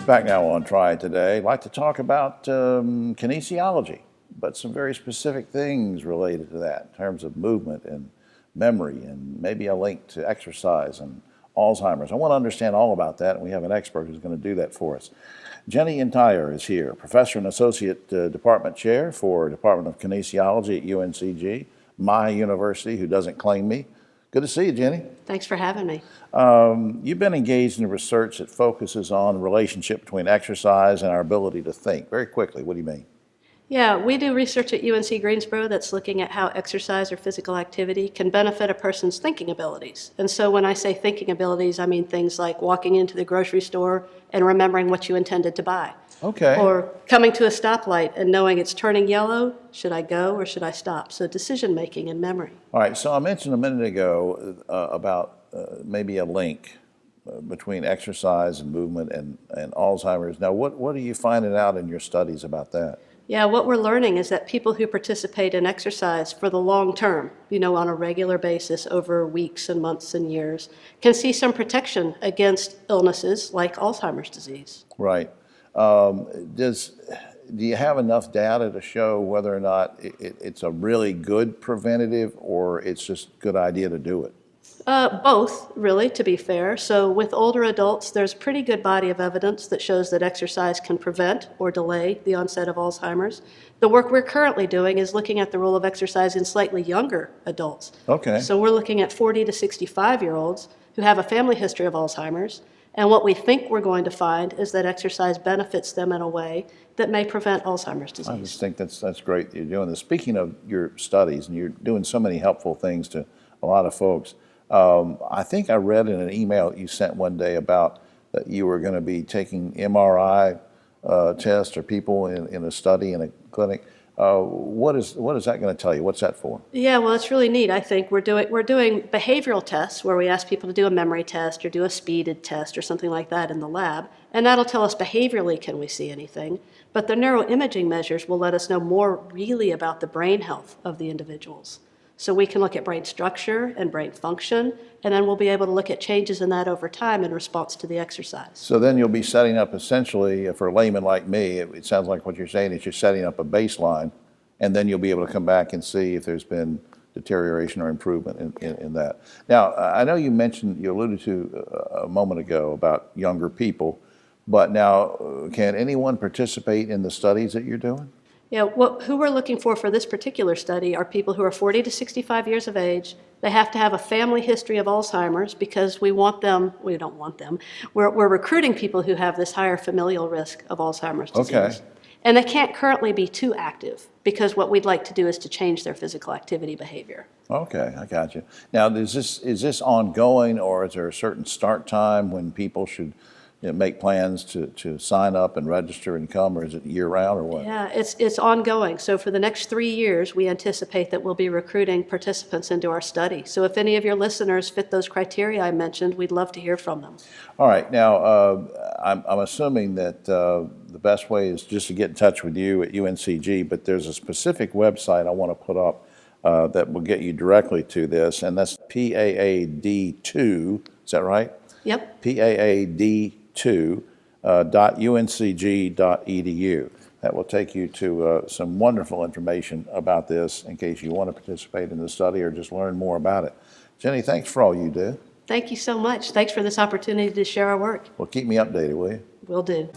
Back now on Triad Today, I'd like to talk about kinesiology, but some very specific things related to that in terms of movement and memory and maybe a link to exercise and Alzheimer's. I want to understand all about that, and we have an expert who's going to do that for us. Jenny Etnier is here, Professor and Associate Department Chair for Department of Kinesiology at UNCG, my university, who doesn't claim me. Good to see you, Jenny. Thanks for having me. You've been engaged in research that focuses on the relationship between exercise and our ability to think. Very quickly, what do you mean? Yeah, we do research at UNC Greensboro that's looking at how exercise or physical activity can benefit a person's thinking abilities. And so when I say thinking abilities, I mean things like walking into the grocery store and remembering what you intended to buy. Okay. Or coming to a stoplight and knowing it's turning yellow, should I go or should I stop? So decision making and memory. All right, so I mentioned a minute ago about maybe a link between exercise and movement and Alzheimer's. Now, what are you finding out in your studies about that? Yeah, what we're learning is that people who participate in exercise for the long term, on a regular basis over weeks and months and years, can see some protection against illnesses like Alzheimer's disease. Right. Do you have enough data to show whether or not it's a really good preventative or it's just a good idea to do it? Both, really, to be fair. So with older adults, there's a pretty good body of evidence that shows that exercise can prevent or delay the onset of Alzheimer's. The work we're currently doing is looking at the role of exercise in slightly younger adults. Okay. So we're looking at 40 to 65-year-olds who have a family history of Alzheimer's, and what we think we're going to find is that exercise benefits them in a way that may prevent Alzheimer's disease. I just think that's great that you're doing this. Speaking of your studies, and you're doing so many helpful things to a lot of folks, I think I read in an email you sent one day about that you were going to be taking MRI tests or people in a study in a clinic. What is that going to tell you? What's that for? Yeah, well, it's really neat. I think we're doing behavioral tests where we ask people to do a memory test or do a speeded test or something like that in the lab, and that'll tell us behaviorally can we see anything. But the neuroimaging measures will let us know more really about the brain health of the individuals. So we can look at brain structure and brain function, and then we'll be able to look at changes in that over time in response to the exercise. So then you'll be setting up essentially, for a layman like me, it sounds like what you're saying is you're setting up a baseline, and then you'll be able to come back and see if there's been deterioration or improvement in that. Now, I know you alluded to a moment ago about younger people, but now can anyone participate in the studies that you're doing? Yeah, who we're looking for this particular study are people who are 40 to 65 years of age. They have to have a family history of Alzheimer's because we don't want them. We're recruiting people who have this higher familial risk of Alzheimer's disease. Okay. And they can't currently be too active because what we'd like to do is to change their physical activity behavior. Okay, I got you. Now, is this ongoing, or is there a certain start time when people should make plans to sign up and register and come, or is it year-round or what? Yeah, it's ongoing. So for the next 3 years, we anticipate that we'll be recruiting participants into our study. So if any of your listeners fit those criteria I mentioned, we'd love to hear from them. All right. Now, I'm assuming that the best way is just to get in touch with you at UNCG, but there's a specific website I want to put up that will get you directly to this, and that's PAAD2, is that right? Yep. PAAD2.uncg.edu. That will take you to some wonderful information about this in case you want to participate in the study or just learn more about it. Jenny, thanks for all you do. Thank you so much. Thanks for this opportunity to share our work. Well, keep me updated, will you? Will do.